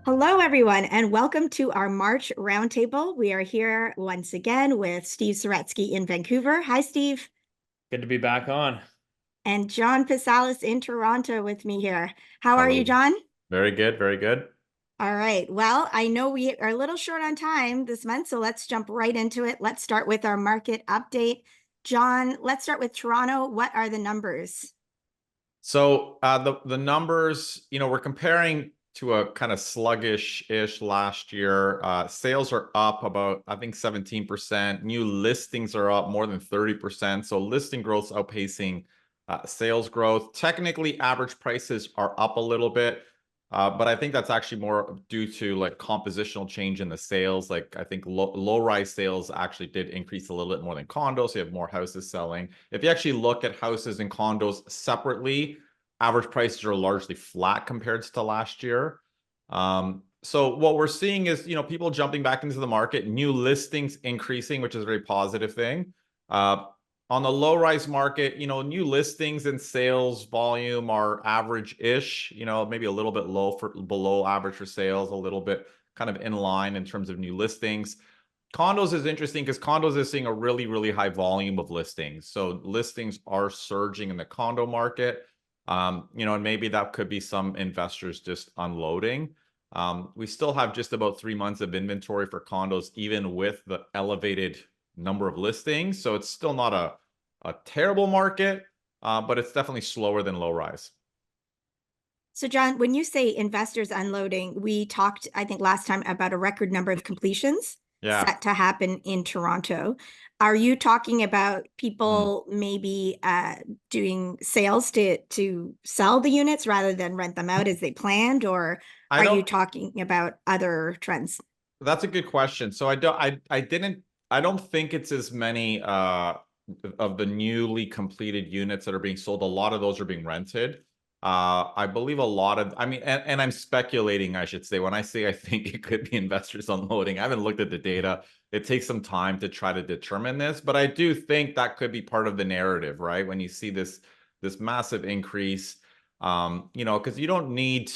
Hello, everyone, and welcome to our March Roundtable. We are here once again with Steve Soretsky in Vancouver. Hi, Steve. Good to be back on. And John Pisalis in Toronto with me here. How are you, Hello. John? Very good, very good. All right. Well, I know we are a little short on time this month, so let's jump right into it. Let's start with our market update. John, let's start with Toronto. What are the numbers? The numbers, we're comparing to a kind of sluggish-ish last year. Sales are up about, I think, 17%. New listings are up more than 30%. So listing growth's outpacing sales growth. Technically, average prices are up a little bit, but I think that's actually more due to like compositional change in the sales. Like I think low-rise sales actually did increase a little bit more than condos. So you have more houses selling. If you actually look at houses and condos separately, average prices are largely flat compared to last year. So what we're seeing is, people jumping back into the market, new listings increasing, which is a very positive thing. On the low-rise market, new listings and sales volume are average-ish, maybe a little bit below average for sales, a little bit kind of in line in terms of new listings. Condos is interesting because condos is seeing a really, really high volume of listings. So listings are surging in the condo market. And maybe that could be some investors just unloading. We still have just about 3 months of inventory for condos, even with the elevated number of listings. So it's still not a terrible market, but it's definitely slower than low rise. So, John, when you say investors unloading, we talked, I think, last time about a record number of completions Yeah. set to happen in Toronto. Are you talking about Mm. people maybe doing sales to sell the units rather than rent them out as they planned, or I are you don't talking about other trends? That's a good question. So I don't think it's as many of the newly completed units that are being sold. A lot of those are being rented. I believe a lot of, I mean, and I'm speculating, I should say, when I say I think it could be investors unloading. I haven't looked at the data. It takes some time to try to determine this, but I do think that could be part of the narrative, right? When you see this massive increase, because you don't need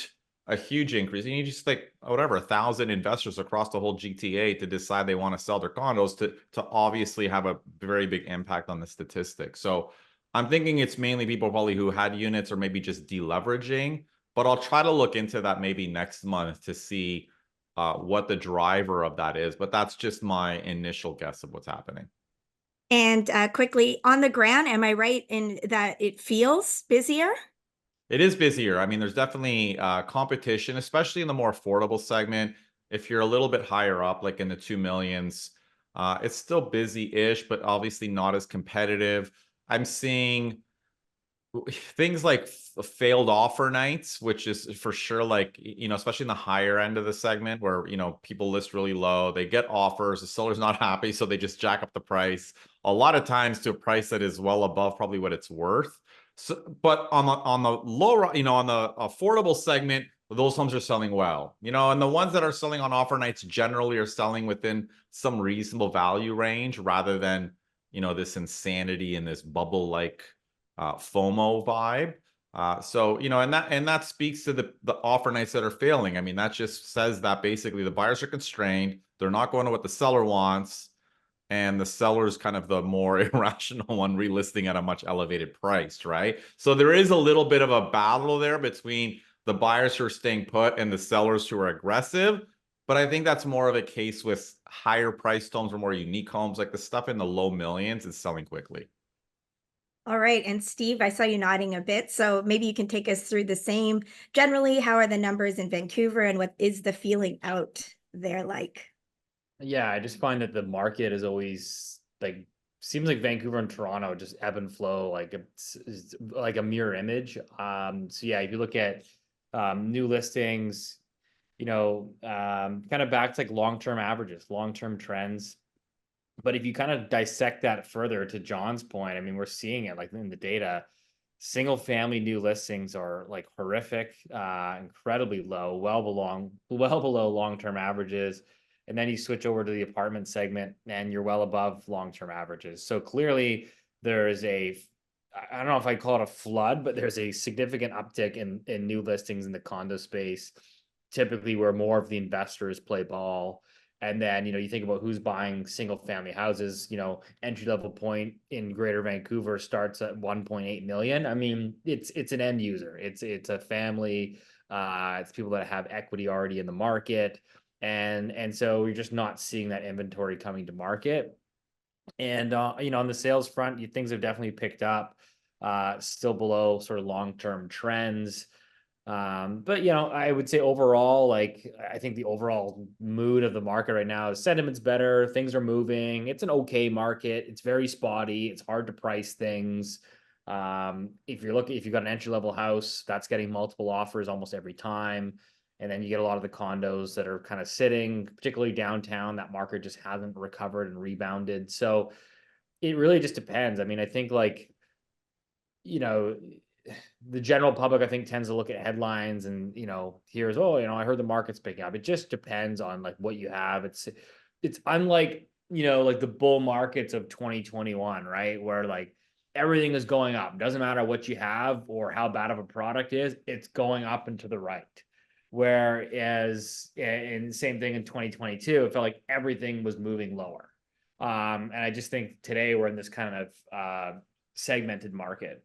a huge increase. You need just like whatever 1,000 investors across the whole GTA to decide they want to sell their condos to obviously have a very big impact on the statistics. So I'm thinking it's mainly people probably who had units or maybe just deleveraging. But I'll try to look into that maybe next month to see what the driver of that is. But that's just my initial guess of what's happening. And quickly, on the ground, am I right in that it feels busier? It is busier. I mean, there's definitely competition, especially in the more affordable segment. If you're a little bit higher up, like in the 2 millions, it's still busy-ish, but obviously not as competitive. I'm seeing things like failed offer nights, which is for sure like, especially in the higher end of the segment where, people list really low, they get offers, the seller's not happy, so they just jack up the price a lot of times to a price that is well above probably what it's worth. So, but on the lower, on the affordable segment, those homes are selling well, and the ones that are selling on offer nights generally are selling within some reasonable value range rather than, this insanity and this bubble-like FOMO vibe. So, and that speaks to the offer nights that are failing. I mean, that just says that basically the buyers are constrained. They're not going to what the seller wants, and the seller's kind of the more irrational one, relisting at a much elevated price, right? So there is a little bit of a battle there between the buyers who are staying put and the sellers who are aggressive. But I think that's more of a case with higher priced homes or more unique homes, like the stuff in the low millions is selling quickly. All right. And Steve, I saw you nodding a bit. So maybe you can take us through the same. Generally, how are the numbers in Vancouver and what is the feeling out there like? Yeah, I just find that the market is always like seems like Vancouver and Toronto just ebb and flow like it's like a mirror image. So yeah, if you look at new listings, kind of back to like long-term averages, long-term trends. But if you kind of dissect that further to John's point, I mean, we're seeing it like in the data. Single family new listings are like horrific, incredibly low, well below long-term averages. And then you switch over to the apartment segment and you're well above long-term averages. So clearly there is I don't know if I call it a flood, but there's a significant uptick in new listings in the condo space. typically where more of the investors play ball. And then, you think about who's buying single family houses, entry level point in Greater Vancouver starts at 1.8 million. I mean, it's an end user. It's a family. It's people that have equity already in the market. And so you're just not seeing that inventory coming to market. And on the sales front, things have definitely picked up. Still below sort of long-term trends. But I would say overall, like I think the overall mood of the market right now is sentiment's better, things are moving. It's an okay market. It's very spotty. It's hard to price things. If you've got an entry-level house, that's getting multiple offers almost every time. And then you get a lot of the condos that are kind of sitting, particularly downtown. That market just hasn't recovered and rebounded. So it really just depends. I mean, I think like, you know, the general public, I think, tends to look at headlines and, here's, oh, I heard the market's picking up. It just depends on like what you have. It's unlike, like the bull markets of 2021, right? Where like everything is going up. Doesn't matter what you have or how bad of a product is, it's going up and to the right. Whereas, and same thing in 2022, it felt like everything was moving lower. And I just think today we're in this kind of segmented market.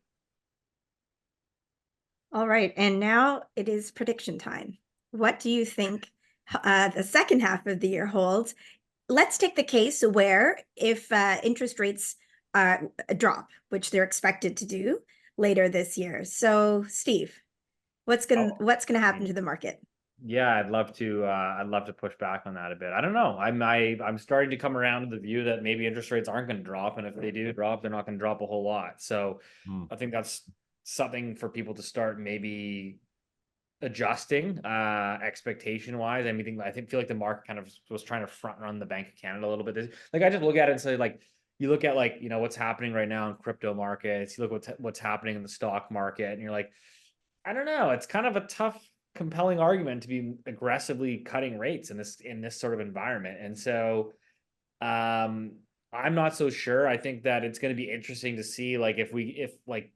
All right, and now it is prediction time. What do you think the second half of the year holds? Let's take the case where if interest rates drop, which they're expected to do later this year. So, Steve, what's Oh, gonna happen to the market? yeah, I'd love to push back on that a bit. I don't know. I'm starting to come around to the view that maybe interest rates aren't going to drop, and if they do drop, they're not going to drop a whole lot. So Hmm. I think that's something for people to start maybe adjusting expectation wise. I feel like the market kind of was trying to front run the Bank of Canada a little bit. Like I just look at it and say like you look at like what's happening right now in crypto markets, you look what's happening in the stock market, and you're like, I don't know. It's kind of a tough, compelling argument to be aggressively cutting rates in this sort of environment. And so I'm not so sure. I think that it's going to be interesting to see like if like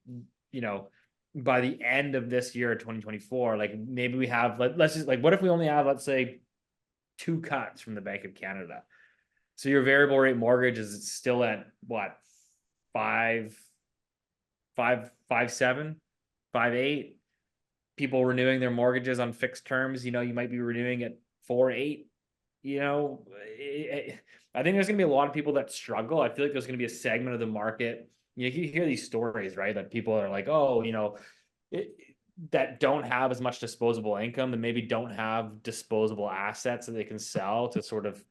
you know by the end of this year 2024, like maybe we have let's just like what if we only have, let's say, two cuts from the Bank of Canada. So your variable rate mortgage is still at what, five, 7, 5.8. People renewing their mortgages on fixed terms, you might be renewing at 4.8. I think there's going to be a lot of people that struggle. I feel like there's going to be a segment of the market. You hear these stories, right? That people are like, oh, it, that don't have as much disposable income and maybe don't have disposable assets that they can sell to sort of,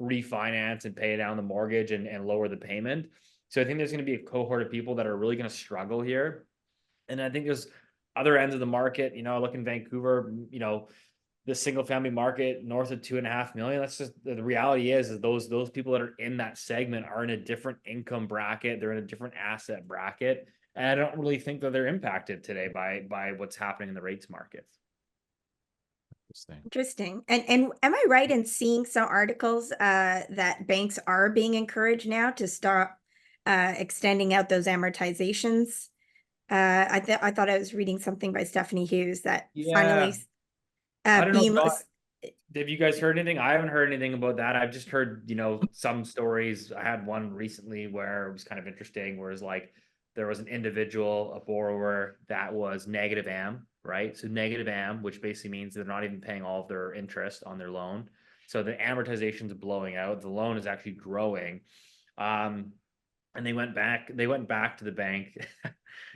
refinance and pay down the mortgage and lower the payment. So I think there's going to be a cohort of people that are really going to struggle here. And I think there's other ends of the market. I look in Vancouver, the single family market north of 2.5 million. That's just the reality is those people that are in that segment are in a different income bracket. They're in a different asset bracket. And I don't really think that they're impacted today by what's happening in the rates markets. Interesting. Interesting. And am I right in seeing some articles that banks are being encouraged now to start extending out those amortizations? I thought I was reading something by Stephanie Hughes that finally Yeah. I don't know, BEAM John. Have you guys heard anything? I haven't heard anything about that. I've just heard, some stories. I had one recently where it was kind of interesting, where it's like there was an individual, a borrower that was negative AM, right? So negative AM, which basically means they're not even paying all of their interest on their loan. So the amortization's blowing out. The loan is actually growing. And they went back to the bank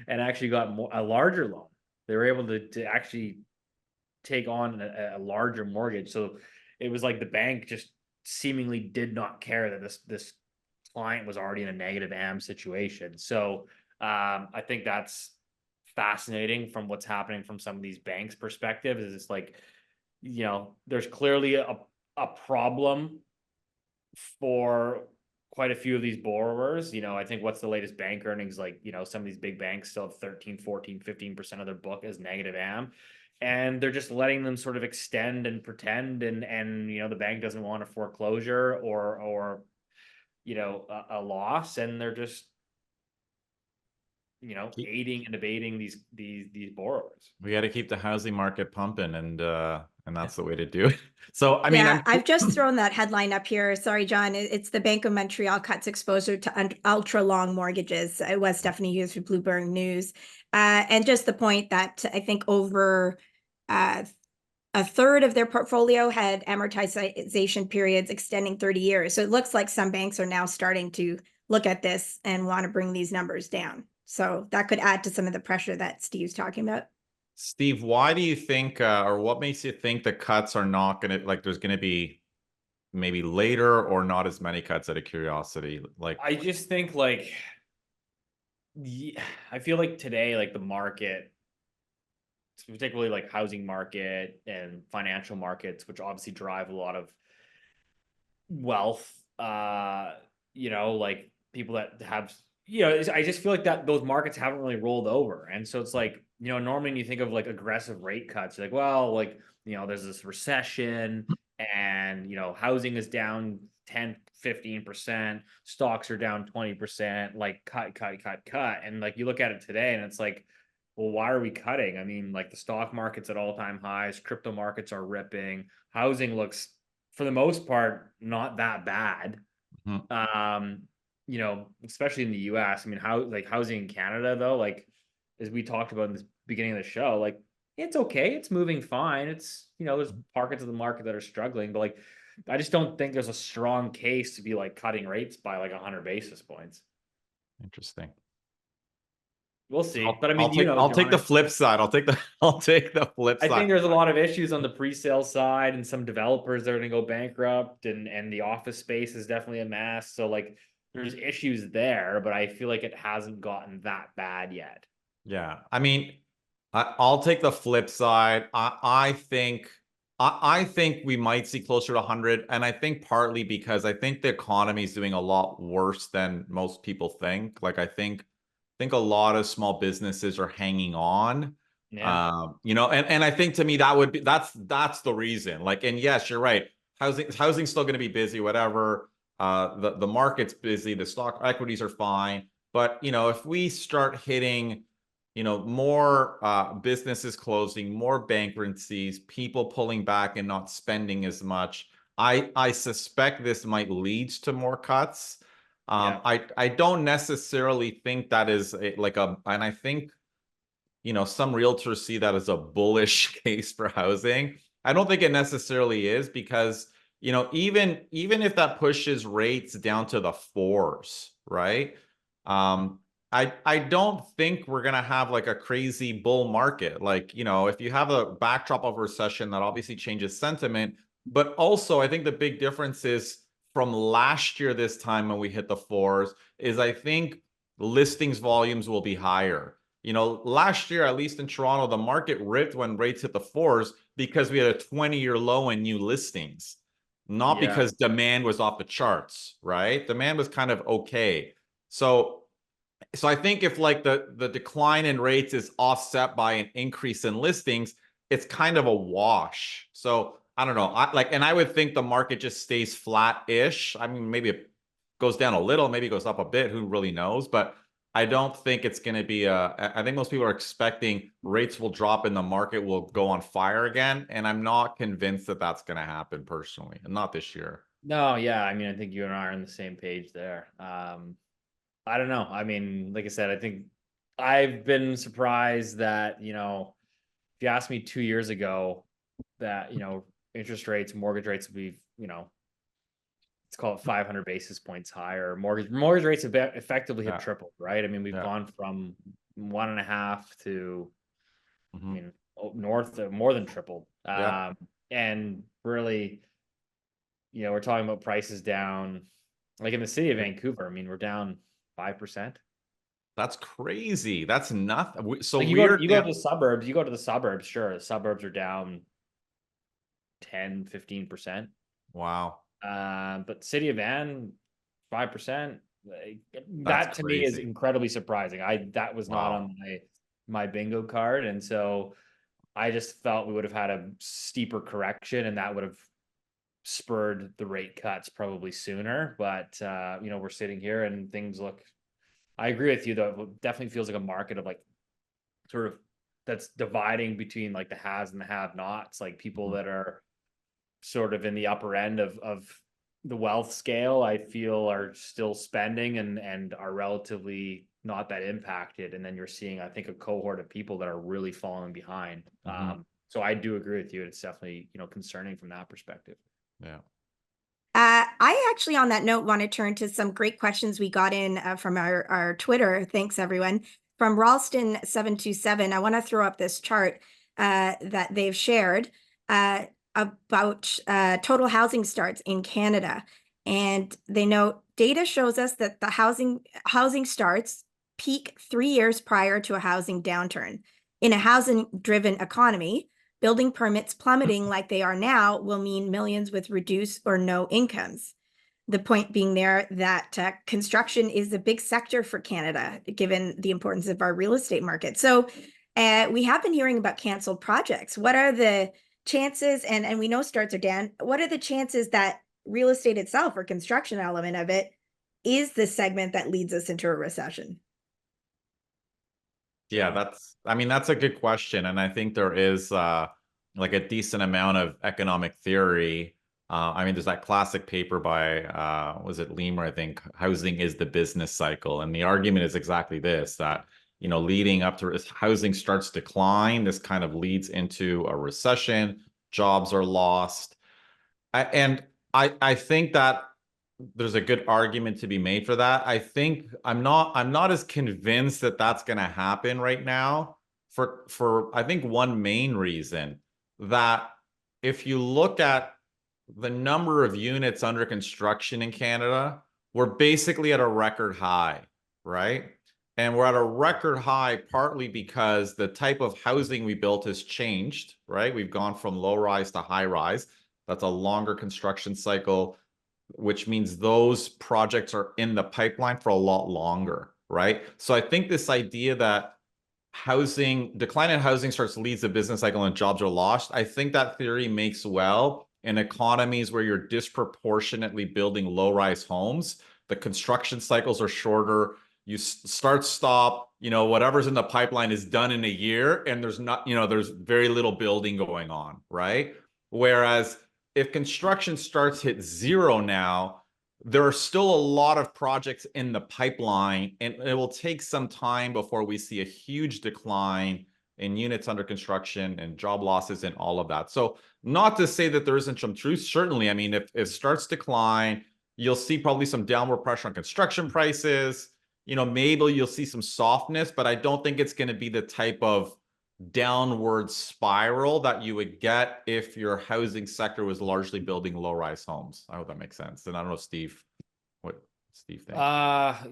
and actually got a larger loan. They were able to actually take on a larger mortgage. So it was like the bank just seemingly did not care that this client was already in a negative AM situation. So I think that's fascinating from what's happening from some of these banks' perspective. Is it's like, there's clearly a problem for quite a few of these borrowers. I think what's the latest bank earnings, like, some of these big banks still have 13, 14, 15% of their book as negative AM. And they're just letting them sort of extend and pretend, and the bank doesn't want a foreclosure or a loss, and they're just aiding and abating these borrowers. We got to keep the housing market pumping, and that's the way to do it. So, I mean, Yeah, I've just thrown that headline up here. Sorry, John. It's the Bank of Montreal cuts exposure to ultra long mortgages. It was Stephanie Hughes for Bloomberg News. And just the point that I think over a third of their portfolio had amortization periods extending 30 years. So it looks like some banks are now starting to look at this and want to bring these numbers down. So that could add to some of the pressure that Steve's talking about. Steve, why do you think, or what makes you think the cuts are not going to, like, there's going to be maybe later or not as many cuts, out of curiosity? Like, I just think like, I feel like today, like the market, particularly like housing market and financial markets, which obviously drive a lot of wealth, like people that have, I just feel like that those markets haven't really rolled over. And so it's like, normally when you think of like aggressive rate cuts, you're like, well, like, there's this recession and, housing is down 10, 15%, stocks are down 20%, like cut. And like, you look at it today and it's like, well, why are we cutting? I mean, like the stock market's at all-time highs, crypto markets are ripping, housing looks, for the most part, not that bad. mhm. Especially in the US. I mean, housing in Canada, though, like as we talked about in the beginning of the show, like it's okay, it's moving fine. It's, there's pockets of the market that are struggling, but like I just don't think there's a strong case to be like cutting rates by like 100 basis points. Interesting. We'll see. But I I'll mean, take I'll take John, the flip side. I'll take the flip I think side. there's a lot of issues on the pre-sale side and some developers that are going to go bankrupt, and the office space is definitely a mess. So like there's issues there, but I feel like it hasn't gotten that bad yet. Yeah, I mean, I'll take the flip side. I think we might see closer to 100, and I think partly because I think the economy is doing a lot worse than most people think. Like, I think a lot of small businesses are hanging on. Yeah. And I think to me that would be that's the reason. Like, and yes, you're right. Housing's still going to be busy, whatever. The market's busy, the stock equities are fine. But if we start hitting more businesses closing, more bankruptcies, people pulling back and not spending as much, I suspect this might lead to more cuts. Yeah. I don't necessarily think that is and I think some realtors see that as a bullish case for housing. I don't think it necessarily is, because even if that pushes rates down to the fours, right? I don't think we're gonna have like a crazy bull market. Like, if you have a backdrop of recession, that obviously changes sentiment. But also, I think the big difference is from last year, this time when we hit the fours, is I think listings volumes will be higher. Last year, at least in Toronto, the market ripped when rates hit the fours because we had a 20-year low in new listings, not Yeah. because demand was off the charts, right? Demand was kind of okay. So I think if like the decline in rates is offset by an increase in listings, it's kind of a wash. So I don't know. And I would think the market just stays flat-ish. I mean, maybe it goes down a little, maybe it goes up a bit, who really knows? But I don't think it's going to be I think most people are expecting rates will drop and the market will go on fire again. And I'm not convinced that that's going to happen personally, and not this year. No, yeah. I mean, I think you and I are on the same page there. I don't know. I mean, like I said, I think I've been surprised that, if you asked me 2 years ago that, interest rates, mortgage rates would be, let's call it 500 basis points higher. Mortgage rates have effectively have Yeah. tripled, right? I mean, we've Yeah. gone from 1.5 to, I Mhm. mean, north of more than tripled. Yeah. And really, we're talking about prices down, like in the city of Vancouver. I mean, we're down 5%. That's crazy. That's nothing. So Like we're you go down. to the suburbs, sure, the suburbs are down 10, 15%. Wow. But city of Van, 5%. Like, That's that to me is crazy. incredibly surprising. That was not Wow. on my bingo card. And so I just felt we would have had a steeper correction and that would have spurred the rate cuts probably sooner. But we're sitting here and things look I agree with you though. It definitely feels like a market of like sort of that's dividing between like the haves and the have-nots, like people Mhm. that are sort of in the upper end of the wealth scale, I feel are still spending and are relatively not that impacted. And then you're seeing, I think, a cohort of people that are really falling behind. Mhm. So I do agree with you. It's definitely, concerning from that perspective. Yeah. I actually, on that note, want to turn to some great questions we got in from our Twitter. Thanks, everyone. From Ralston727, I want to throw up this chart that they've shared about total housing starts in Canada. And they note data shows us that the housing starts peak 3 years prior to a housing downturn. In a housing-driven economy, building permits plummeting like they are now will mean millions with reduced or no incomes. The point being there that construction is a big sector for Canada, given the importance of our real estate market. So we have been hearing about canceled projects. What are the chances, and we know starts are down, what are the chances that real estate itself or construction element of it is the segment that leads us into a recession? Yeah, that's a good question. And I think there is like a decent amount of economic theory. There's that classic paper by was it Leamer, I think, Housing is the Business Cycle. And the argument is exactly this, that leading up to as housing starts to decline, this kind of leads into a recession, jobs are lost. And I think that there's a good argument to be made for that. I think I'm not as convinced that that's going to happen right now for I think one main reason, that if you look at the number of units under construction in Canada, we're basically at a record high, right? And we're at a record high partly because the type of housing we built has changed, right? We've gone from low rise to high rise. That's a longer construction cycle, which means those projects are in the pipeline for a lot longer, right? So I think this idea that decline in housing starts leads the business cycle and jobs are lost, I think that theory makes well in economies where you're disproportionately building low-rise homes. The construction cycles are shorter. You start, stop, whatever's in the pipeline is done in a year, and there's very little building going on, right? Whereas if construction starts hit zero now, there are still a lot of projects in the pipeline, and it will take some time before we see a huge decline in units under construction and job losses and all of that. So not to say that there isn't some truth. Certainly, if starts decline, you'll see probably some downward pressure on construction prices. Maybe you'll see some softness, but I don't think it's going to be the type of downward spiral that you would get if your housing sector was largely building low-rise homes. I hope that makes sense. And I don't know, Steve, what Steve thinks.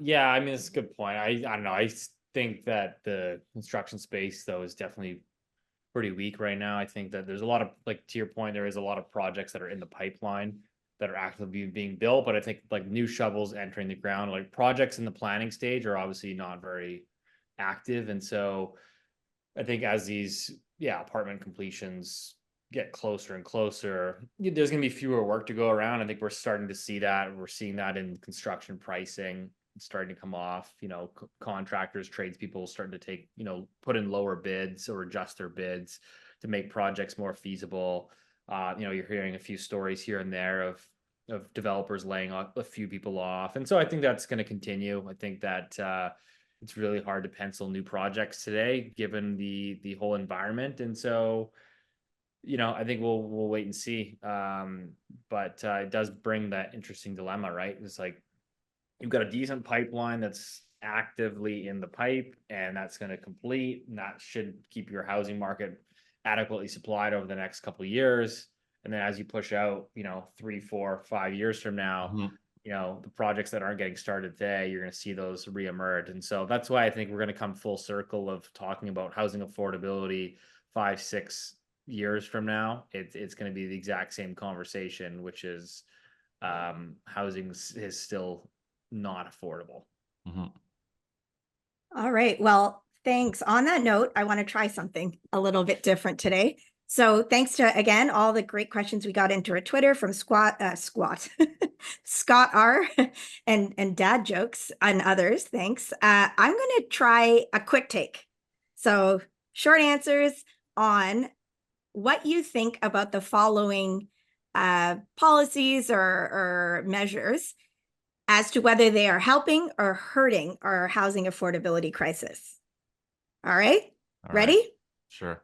Yeah, it's a good point. I don't know. I think that the construction space though is definitely pretty weak right now. I think that there's a lot of, like, to your point, there is a lot of projects that are in the pipeline that are actively being built, but I think like new shovels entering the ground, like projects in the planning stage are obviously not very active. And so I think as these, apartment completions get closer and closer, there's going to be fewer work to go around. I think we're starting to see that. We're seeing that in construction pricing starting to come off. Contractors, tradespeople starting to take, put in lower bids or adjust their bids to make projects more feasible. You're hearing a few stories here and there of developers laying off a few people off, and so I think that's going to continue. I think that it's really hard to pencil new projects today, given the whole environment. And so, I think we'll wait and see. But it does bring that interesting dilemma, right? It's like you've got a decent pipeline that's actively in the pipe, and that's going to complete, and that should keep your housing market adequately supplied over the next couple of years. And then as you push out, 3, 4, 5 years from now, Mhm. the projects that aren't getting started today, you're going to see those reemerge. And so that's why I think we're going to come full circle of talking about housing affordability 5, 6 years from now. It's going to be the exact same conversation, which is housing is still not affordable. Mhm. All right. Well, thanks. On that note, I want to try something a little bit different today. So thanks to, again, all the great questions we got into our Twitter from Scott R and Dad Jokes and others. Thanks. I'm going to try a quick take. So short answers on what you think about the following policies or measures as to whether they are helping or hurting our housing affordability crisis. All right, All ready? right. Sure.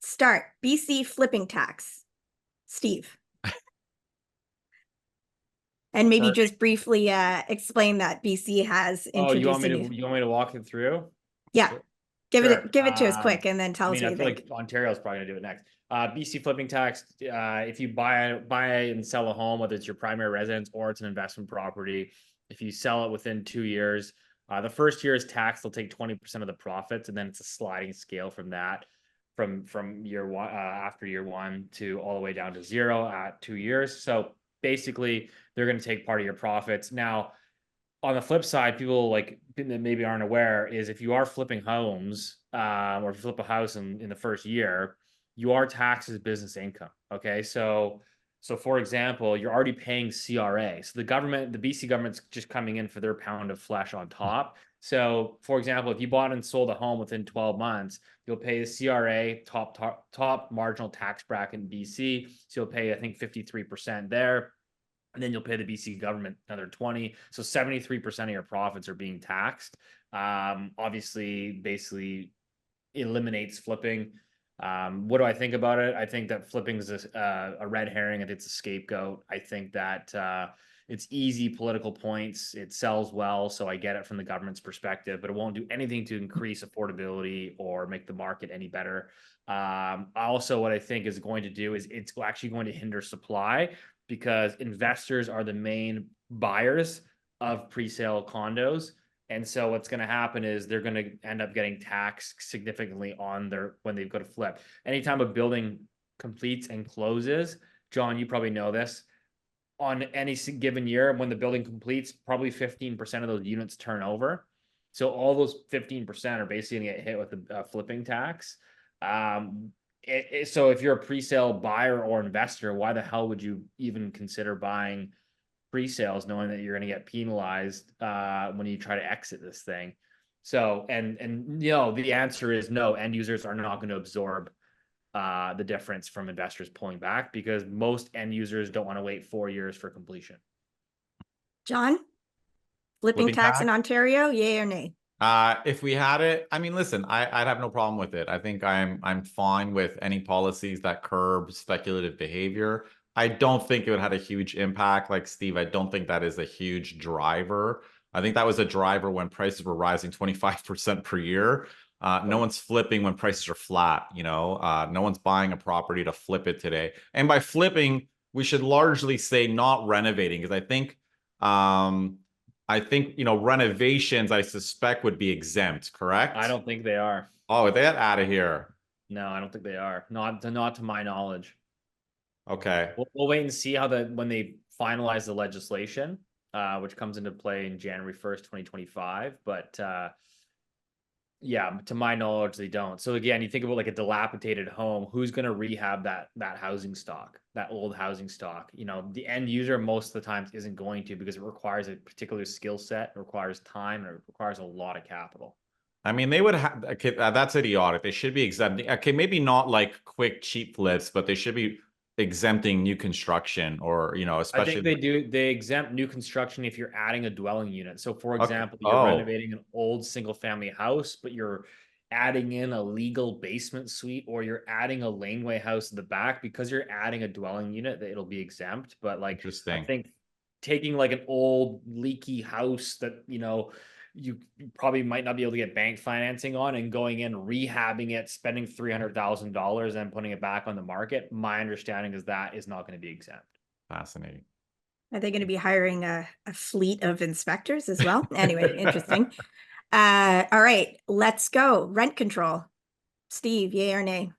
Start. BC flipping tax. Steve. And maybe Sure. just briefly explain that BC has Oh, introduced a new. you want me to walk it through? Yeah, Sure. give Sure. it to us quick, and then tell I us mean, what I you feel think. like Ontario's probably gonna do it next. BC flipping tax. If you buy and sell a home, whether it's your primary residence or it's an investment property, if you sell it within 2 years, the first year is taxed. They'll take 20% of the profits, and then it's a sliding scale from that, from year one after year one to all the way down to 0 at 2 years. So basically, they're going to take part of your profits. Now, on the flip side, people like that maybe aren't aware is if you are flipping homes, or if you flip a house in the first year, you are taxed as business income. Okay, so for example, you're already paying CRA. So the BC government's just coming in for their pound of flesh on top. So, for example, if you bought and sold a home within 12 months, you'll pay the CRA top marginal tax bracket in BC. So you'll pay, I think, 53% there. And then you'll pay the BC government another 20. So 73% of your profits are being taxed. Obviously, basically eliminates flipping. What do I think about it? I think that flipping is a red herring and it's a scapegoat. I think that it's easy political points. It sells well, so I get it from the government's perspective, but it won't do anything to increase affordability or make the market any better. Also, what I think is going to do is it's actually going to hinder supply because investors are the main buyers of pre-sale condos. And so what's going to happen is they're going to end up getting taxed significantly on when they go to flip. Anytime a building completes and closes, John, you probably know this, on any given year when the building completes, probably 15% of those units turn over. So all those 15% are basically going to get hit with the flipping tax. So if you're a pre-sale buyer or investor, why the hell would you even consider buying pre-sales knowing that you're going to get penalized when you try to exit this thing? So, and the answer is no. End users are not going to absorb the difference from investors pulling back because most end users don't want to wait 4 years for completion. John, flipping tax in Ontario, yay or nay? If we had it, I mean, listen, I'd have no problem with it. I think I'm fine with any policies that curb speculative behavior. I don't think it would have a huge impact. Like Steve, I don't think that is a huge driver. I think that was a driver when prices were rising 25% per year. No one's flipping when prices are flat, no one's buying a property to flip it today. And by flipping, we should largely say not renovating, because I think, renovations, I suspect, would be exempt, correct? I don't think they are. Oh, they got out of here. No, I don't think they are. Not to my knowledge. Okay. We'll wait and see when they finalize the legislation, which comes into play in January 1st, 2025. But yeah, to my knowledge, they don't. So again, you think about like a dilapidated home, who's going to rehab that housing stock, that old housing stock? The end user most of the times isn't going to, because it requires a particular skill set, it requires time, and it requires a lot of capital. I mean, they would have, okay, that's idiotic. They should be exempting, okay, maybe not like quick, cheap flips, but they should be exempting new construction or, I think especially. they exempt new construction if you're adding a dwelling unit. So for Okay. example, you're Oh, renovating an old single family house, but you're adding in a legal basement suite, or you're adding a laneway house in the back. Because you're adding a dwelling unit, that it'll be exempt. But like, I interesting. think taking like an old leaky house that, you probably might not be able to get bank financing on, and going in, rehabbing it, spending $300,000 and putting it back on the market, my understanding is that is not going to be exempt. Fascinating. Are they going to be hiring a fleet of inspectors as well? Anyway, interesting. All right, let's go. Rent control. Steve, yay or nay?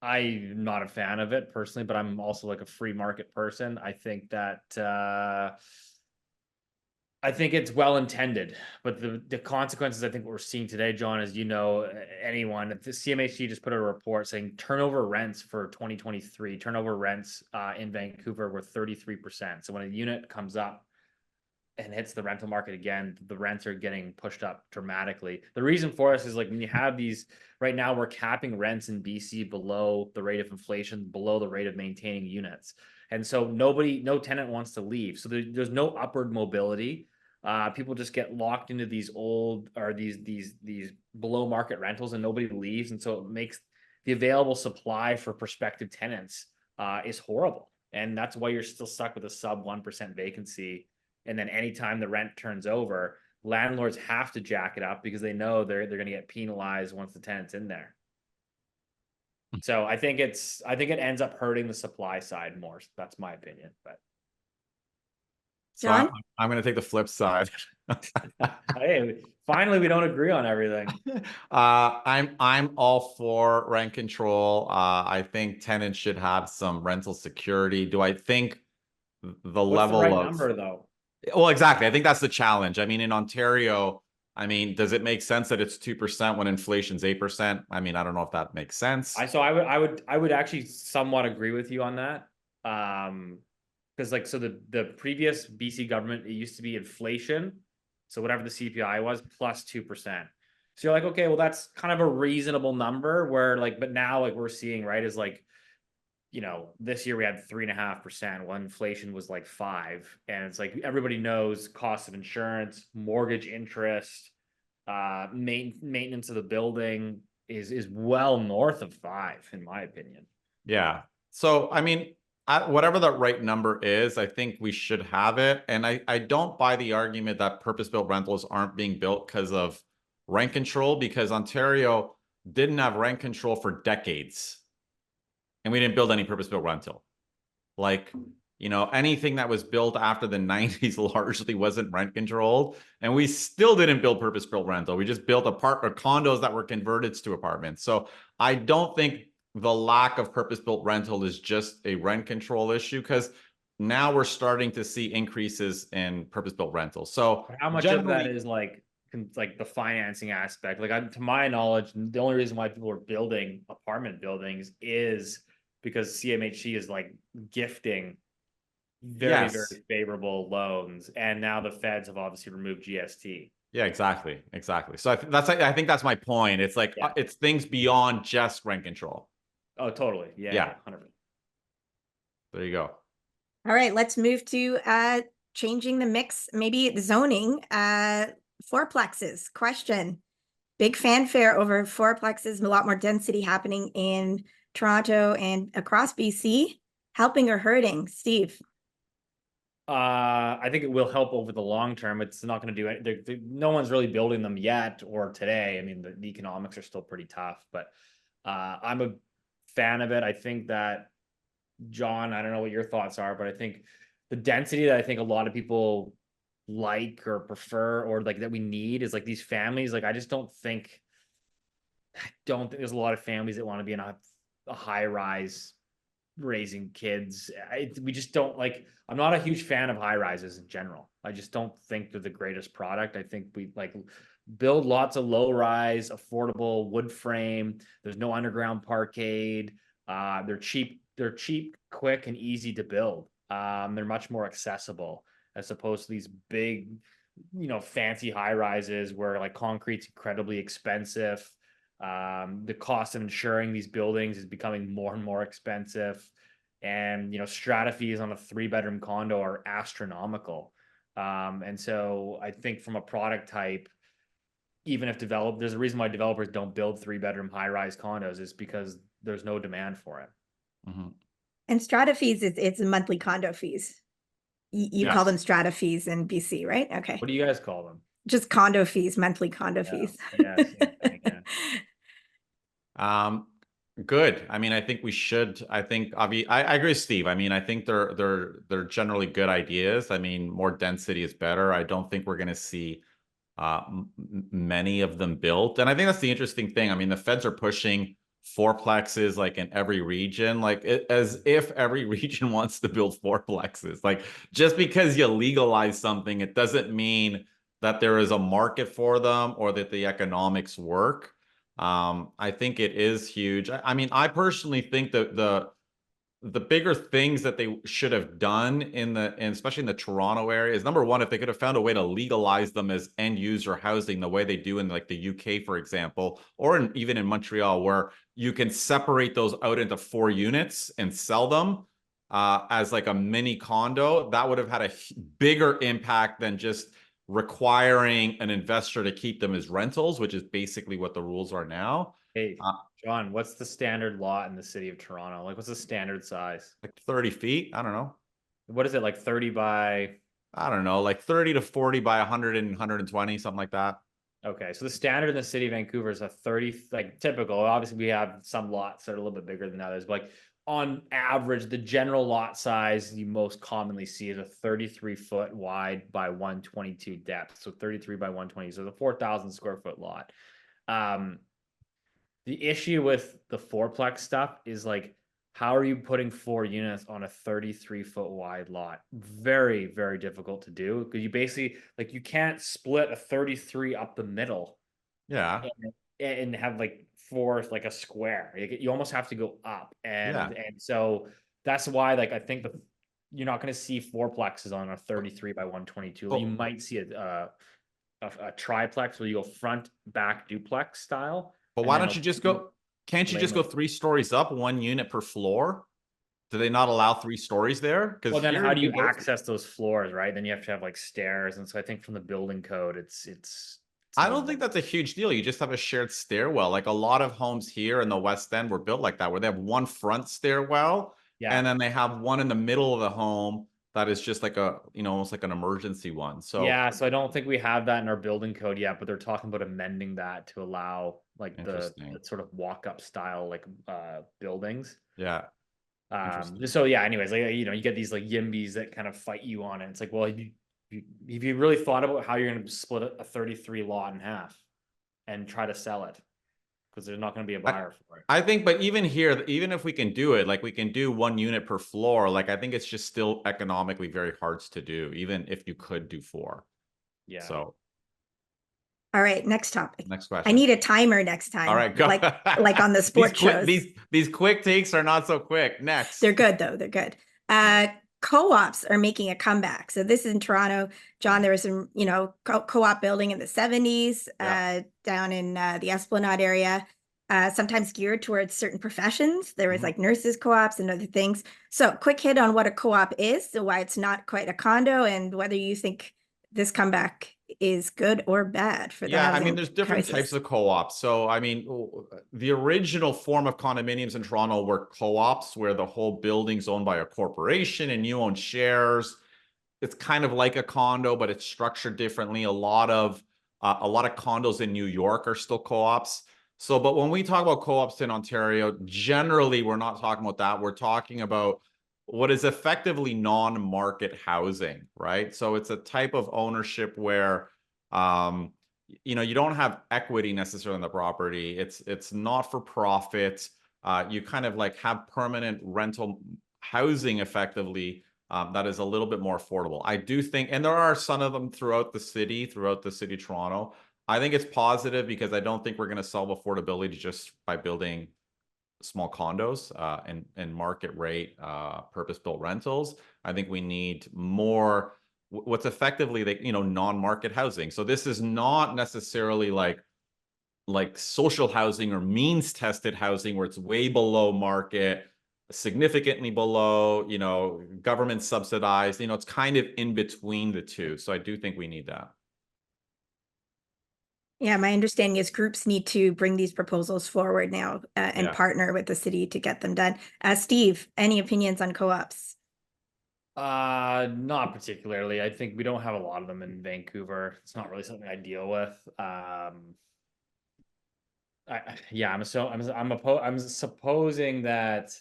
I'm not a fan of it personally, but I'm also like a free market person. I think that I think it's well intended, but the consequences, I think what we're seeing today, John, is, anyone, the CMHC just put out a report saying turnover rents for 2023, turnover rents in Vancouver were 33%. So when a unit comes up and hits the rental market again, the rents are getting pushed up dramatically. The reason for us is like when you have these, right now we're capping rents in BC below the rate of inflation, below the rate of maintaining units. And so no tenant wants to leave. So there's no upward mobility. People just get locked into these old or these below market rentals and nobody leaves. And so it makes the available supply for prospective tenants is horrible. And that's why you're still stuck with a sub 1% vacancy. And then anytime the rent turns over, landlords have to jack it up because they know they're going to get penalized once the tenant's in there. So I think it ends up hurting the supply side more. That's my opinion. But So John? I'm going to take the flip side. hey, finally we don't agree on everything. I'm all for rent control. I think tenants should have some rental security. Do I think the What's the level right of number though? Well, exactly. I think that's the challenge. I mean, in Ontario, I mean, does it make sense that it's 2% when inflation's 8%? I mean, I don't know if that makes sense. I would actually somewhat agree with you on that. Because like so the previous BC government, it used to be inflation, so whatever the CPI was plus 2%. So you're like, okay, well that's kind of a reasonable number. Where like, but now like we're seeing, right, is like, this year we had 3.5%, while inflation was like 5%. And it's like everybody knows cost of insurance, mortgage interest, maintenance of the building is well north of 5%, in my opinion. Yeah. So, I mean, whatever the right number is, I think we should have it. And I don't buy the argument that purpose-built rentals aren't being built because of rent control, because Ontario didn't have rent control for decades. And we didn't build any purpose-built rental. Like, anything that was built after the 90s largely wasn't rent controlled. And we still didn't build purpose-built rental. We just built condos that were converted to apartments. So I don't think the lack of purpose-built rental is just a rent control issue, because now we're starting to see increases in purpose-built rentals. So how much of that is like the financing aspect? Like, to my knowledge, the only reason why people are building apartment buildings is because CMHC is like gifting very favorable loans, and now the feds have obviously removed GST. Yeah, exactly. So I think that's my point. It's like it's things beyond just rent control. Oh, totally. Yeah. 100%. There you go. All right, let's move to changing the mix, maybe zoning. Fourplexes. Question. Big fanfare over fourplexes, a lot more density happening in Toronto and across BC. Helping or hurting? Steve? I think it will help over the long term. It's not going to do it. No one's really building them yet or today. I mean, the economics are still pretty tough, but I'm a fan of it. I think that, John, I don't know what your thoughts are, but I think the density that I think a lot of people like or prefer or like that we need is like these families. Like, I don't think there's a lot of families that want to be in a high rise raising kids. We just don't like. I'm not a huge fan of high rises in general. I just don't think they're the greatest product. I think we like build lots of low rise, affordable wood frame. There's no underground parkade. They're cheap, quick, and easy to build. They're much more accessible as opposed to these big, fancy high rises where like concrete's incredibly expensive. The cost of insuring these buildings is becoming more and more expensive. And, strata fees on a 3-bedroom condo are astronomical. And so I think from a product type, even if there's a reason why developers don't build 3-bedroom high-rise condos is because there's no demand for it. Mm-hmm. And strata fees, it's monthly condo fees. You call them strata fees in BC, right? Okay. What do you guys call them? Just condo fees, monthly condo fees. Yeah, same thing, yeah. Good. I mean, I think we should. I think I agree with Steve. I mean, I think they're generally good ideas. I mean, more density is better. I don't think we're going to see many of them built, and I think that's the interesting thing. I mean, the feds are pushing fourplexes like in every region, like as if every region wants to build fourplexes. Like just because you legalize something, it doesn't mean that there is a market for them or that the economics work. I think it is huge. I mean, I personally think that the bigger things that they should have done and especially in the Toronto area is, number one, if they could have found a way to legalize them as end user housing the way they do in like the UK, for example, or even in Montreal, where you can separate those out into 4 units and sell them as like a mini condo, that would have had a bigger impact than just requiring an investor to keep them as rentals, which is basically what the rules are now. Hey, John, what's the standard lot in the city of Toronto? Like, what's the standard size? Like 30 feet. I don't know. What is it, like 30 by? I don't know, like 30 to 40 by 100 and 120, something like that. Okay, so the standard in the city of Vancouver is a 30, like typical. Obviously, we have some lots that are a little bit bigger than others, but like on average, the general lot size you most commonly see is a 33-foot wide by 122 depth. So 33 by 120. So the 4,000 square foot lot. The issue with the fourplex stuff is like, how are you putting 4 units on a 33-foot wide lot? Very, very difficult to do because you basically like you can't split a 33 up the middle Yeah. and have like 4 like a square. You almost have to go up, and so that's why like I think you're not going to see fourplexes on a 33 by 122. You might see a triplex where you go front back duplex style. But why don't you just go? Can't you just go Layman. 3 stories up, 1 unit per floor? Do they not allow 3 stories there? Because Well, then here how do you can go. access those floors, right? Then you have to have like stairs, and so I think from the building code, it's I more don't think that's a huge deal. You just have a shared stairwell. Like a lot of homes here in the West End were built like that, where they have one front stairwell, yeah. and then they have one in the middle of the home that is just like a, almost like an emergency one. So Yeah, so I don't think we have that in our building code yet, but they're talking about amending that to allow like the interesting. sort of walk-up style like buildings. Yeah. Interesting. So yeah, anyways, like you get these like yimbys that kind of fight you on it. It's like, well, if you really thought about how you're gonna split a 33 lot in half and try to sell it, because there's not gonna be a buyer for it. I think, but even here, even if we can do it, like we can do 1 unit per floor, like I think it's just still economically very hard to do, even if you could do 4. Yeah. So All right, next topic. next I question. need a timer next time. All right, go. Like on the sport shows. These quick takes are not so quick. Next. They're good though. They're good. Co-ops are making a comeback. So this is in Toronto. John, there was some, co-op building in the 70s down in the Esplanade area, sometimes geared towards certain professions. There was like nurses co-ops and other things. So quick hit on what a co-op is, so why it's not quite a condo, and whether you think this comeback is good or bad for the housing there's different types of co-ops. So I mean, the original form of condominiums in Toronto were co-ops, where the whole building's owned by a corporation and you own shares. It's kind of like a condo, but it's structured differently. A lot of condos in New York are still co-ops. So, but when we talk about co-ops in Ontario, generally we're not talking about that. We're talking about what is effectively non-market housing, right? So it's a type of ownership where you don't have equity necessarily in the property. It's not for profit. You kind of like have permanent rental housing effectively, that is a little bit more affordable. I do think, and there are some of them throughout the city of Toronto. I think it's positive because I don't think we're going to solve affordability just by building small condos and market rate purpose-built rentals. I think we need more what's effectively non-market housing. So this is not necessarily like social housing or means tested housing where it's way below market, significantly below, government subsidized. It's kind of in between the two. So I do think we need that. Yeah, my understanding is groups need to bring these proposals forward now and partner with the city to get them done. Steve, any opinions on co-ops? Not particularly. I think we don't have a lot of them in Vancouver. It's not really something I deal with. I'm supposing that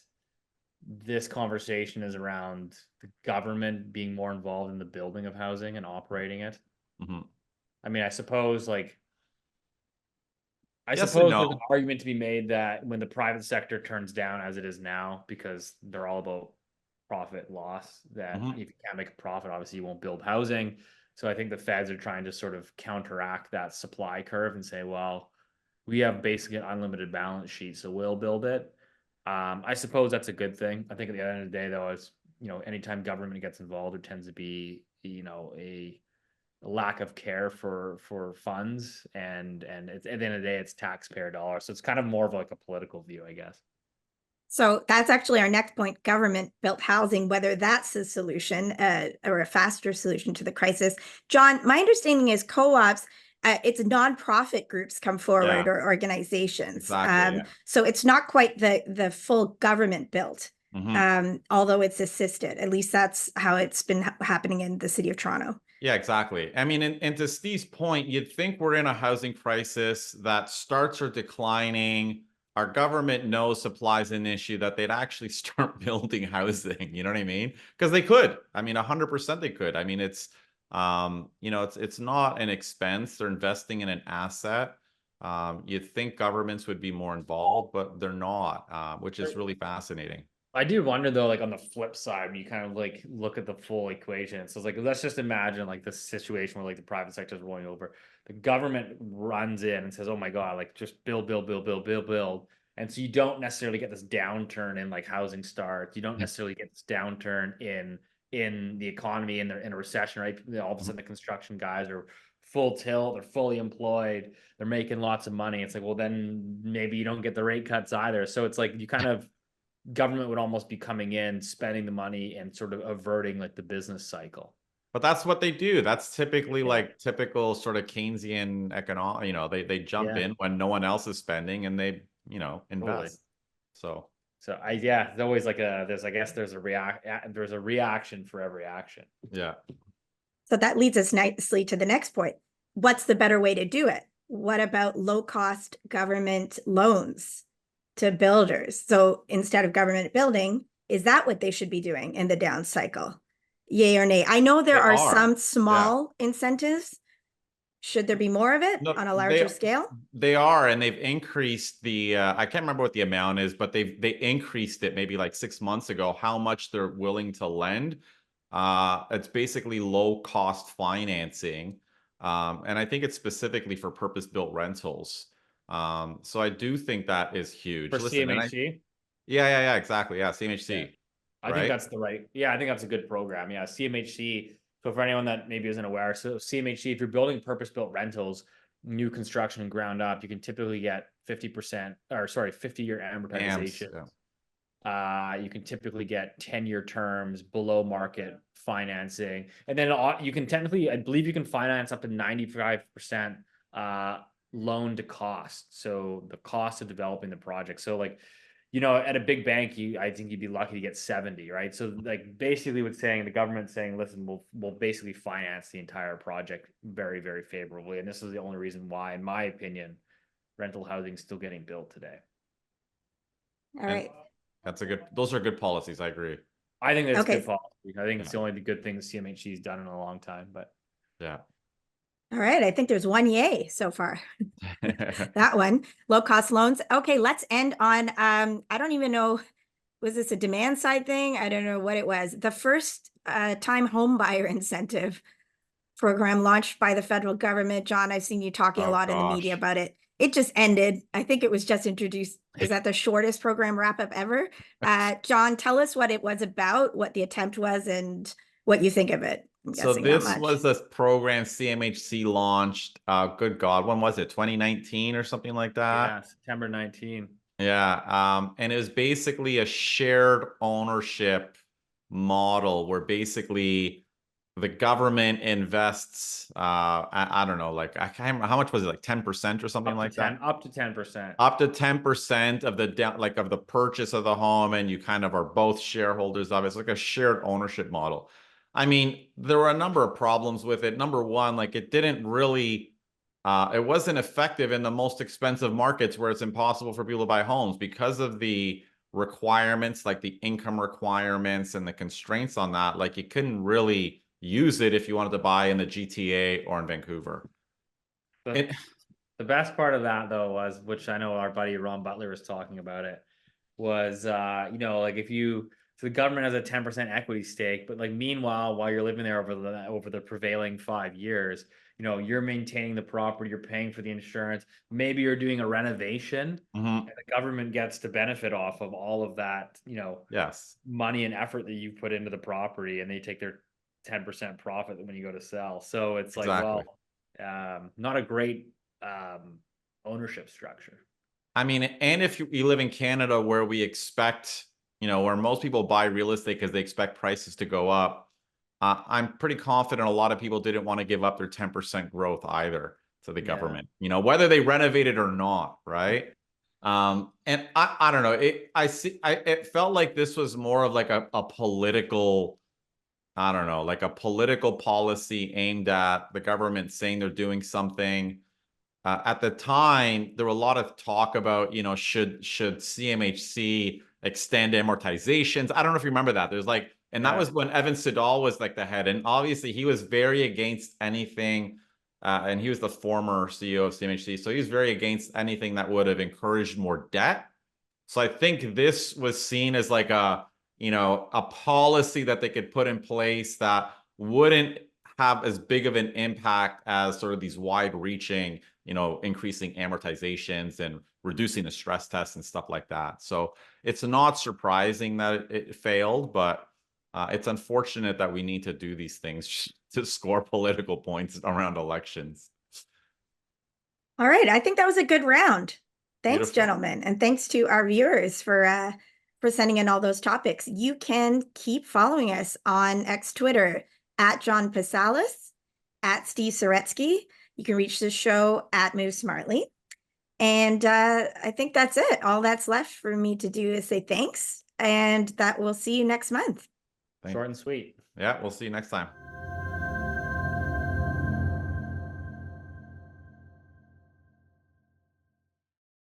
this conversation is around the government being more involved in the building of housing and operating it. I mean, I suppose like I Yes and suppose there's an no. argument to be made that when the private sector turns down as it is now, because they're all about profit loss, that Mhm. if you can't make a profit, obviously you won't build housing. So I think the feds are trying to sort of counteract that supply curve and say, well, we have basically an unlimited balance sheet, so we'll build it. I suppose that's a good thing. I think at the end of the day, though, is anytime government gets involved, there tends to be a lack of care for funds, and it's at the end of the day, it's taxpayer dollars. So it's kind of more of like a political view, I guess. So that's actually our next point, government built housing, whether that's a solution or a faster solution to the crisis. John, my understanding is co-ops, it's nonprofit groups come forward Yeah, or organizations. exactly. Yeah. So it's not quite the full government built, Mhm. although it's assisted. At least that's how it's been happening in the city of Toronto. Yeah, exactly. I mean, and to Steve's point, you'd think we're in a housing crisis, that starts are declining. Our government knows supply is an issue, that they'd actually start building housing. You know what I mean? Because they could. I mean, 100% they could. I mean, it's not an expense. They're investing in an asset. You'd think governments would be more involved, but they're not, which is really fascinating. I do wonder though, like on the flip side, when you kind of like look at the full equation. So it's like, let's just imagine like the situation where like the private sector is rolling over. The government runs in and says, oh my God, like just build, build, build, build, build, build. And so you don't necessarily get this downturn in like housing starts. You don't necessarily get this downturn in the economy in a recession, right? All of a sudden the construction guys are full tilt, they're fully employed, they're making lots of money. It's like, well, then maybe you don't get the rate cuts either. So it's like you kind of government would almost be coming in, spending the money, and sort of averting like the business cycle. But that's what they do. That's typically Yeah. like typical sort of Keynesian economic, they jump Yeah, in when no one else is spending and they, totally. invest. So So yeah, it's always like I guess there's a reaction for every action. yeah. So that leads us nicely to the next point. What's the better way to do it? What about low-cost government loans to builders? So instead of government building, is that what they should be doing in the down cycle? Yay or nay? I know there They are are. some Yeah. small incentives. Should there be more of it No, on a larger scale? they are, and they've increased the I can't remember what the amount is, but they increased it maybe like 6 months ago, how much they're willing to lend. It's basically low cost financing. And I think it's specifically for purpose-built rentals. So I do think that is For huge. Listen, and CMHC. yeah, exactly. Yeah, Yeah. CMHC, I think right? that's the right. Yeah, I think that's a good program. Yeah, CMHC. So for anyone that maybe isn't aware, so CMHC, if you're building purpose-built rentals, new construction and ground up, you can typically get 50%, or sorry, 50-year AMS, amortization. yeah. You can typically get 10-year terms, below market financing, and then you can technically, I believe, you can finance up to 95% loan to cost. So the cost of developing the project. So like, at a big bank, I think you'd be lucky to get 70, right? So like basically what's saying, the government saying, listen, we'll basically finance the entire project very, very favorably. And this is the only reason why, in my opinion, rental housing is still getting built today. All And right. those are good policies. I agree. I think that's good Okay. policy. I think it's Yeah. the only good thing the CMHC has done in a long time, but Yeah. All right. I think there's one yay so far. That one, low cost loans. Okay, let's end on I don't even know, was this a demand side thing? I don't know what it was. The first time home buyer incentive program launched by the federal government. John, I've seen you talking a Oh lot in the media gosh. about it. It just ended. I think it was just introduced. Is that the shortest program wrap up ever? John, tell us what it was about, what the attempt was, and what you think of it. I'm So guessing not this much. was a program CMHC launched. Good God, when was it? 2019 or something like that? yeah, September 19. Yeah. And it was basically a shared ownership model where basically the government invests, I don't know, like I can't remember, how much was it, like 10% or something Up to like that? 10, up to 10%. Up to 10% of of the purchase of the home, and you kind of are both shareholders of it. It's like a shared ownership model. I mean, there were a number of problems with it. Number one, like it wasn't effective in the most expensive markets where it's impossible for people to buy homes because of the requirements, like the income requirements and the constraints on that. Like you couldn't really use it if you wanted to buy in the GTA or in Vancouver. The, It, The best part of that though was, which I know our buddy Ron Butler was talking about it, was you know, like if you, so the government has a 10% equity stake, but like meanwhile, while you're living there over the prevailing 5 years, you know, you're maintaining the property, you're paying for the insurance, maybe you're doing a renovation, Mhm. and the government gets to benefit off of all of that, you know, Yes. money and effort that you've put into the property, and they take their 10% profit when you go to sell. So it's like, Exactly. well, not a great ownership structure. I mean, and if you live in Canada where we expect, you know, where most people buy real estate because they expect prices to go up, I'm pretty confident a lot of people didn't want to give up their 10% growth either to the Yeah. government, you know, whether they renovate it or not, right? And I don't know, it felt like this was more of like a political, I don't know, like a political policy aimed at the government saying they're doing something. At the time, there were a lot of talk about, you know, should CMHC extend amortizations? I don't know if you remember that. There's like, and that Yeah. was when Evan Siddall was like the head, and obviously he was very against anything. And he was the former CEO of CMHC, so he was very against anything that would have encouraged more debt. So I think this was seen as like a, you know, a policy that they could put in place that wouldn't have as big of an impact as sort of these wide-reaching, you know, increasing amortizations and reducing the stress tests and stuff like that. So it's not surprising that it failed, but it's unfortunate that we need to do these things to score political points around elections. All right, I think that was a good round. Thanks, Beautiful. gentlemen, and thanks to our viewers for sending in all those topics. You can keep following us on X Twitter at John Pasalis, at Steve Soretsky. You can reach the show at Move Smartly. And I think that's it. All that's left for me to do is say thanks, and that we'll see you next month. Short and sweet. Yeah, we'll see you next time.